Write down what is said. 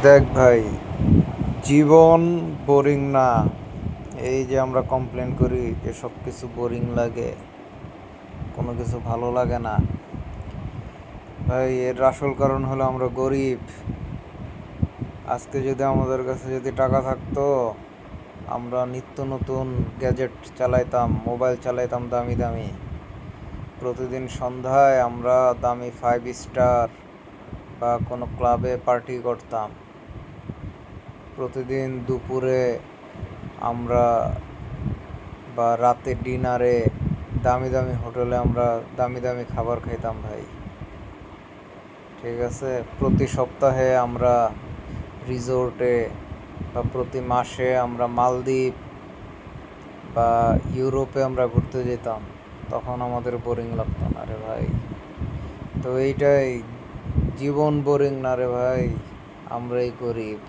দেখ ভাই, জীবন বোরিং না। এই যে আমরা কমপ্লেন করি যে সব কিছু বোরিং লাগে, কোনো কিছু ভালো লাগে না। ভাই, এর আসল কারণ হলো আমরা গরিব। আজকে যদি আমাদের কাছে যদি টাকা থাকতো, আমরা নিত্য নতুন গ্যাজেট চালাইতাম, মোবাইল চালাইতাম দামি দামি। প্রতিদিন সন্ধ্যায় আমরা দামি 5 স্টার বা কোনো ক্লাবে পার্টি করতাম। প্রতিদিন দুপুরে আমরা বা রাতে ডিনারে দামি দামি হোটেলে আমরা দামি দামি খাবার খাইতাম ভাই। ঠিক আছে, প্রতি সপ্তাহে আমরা রিসোর্টে বা প্রতি মাসে আমরা মালদ্বীপ বা ইউরোপে আমরা ঘুরতে যেতাম। তখন আমাদের বোরিং লাগতো না রে ভাই। তো এইটাই, জীবন বোরিং না রে ভাই, আমরাই গরিব।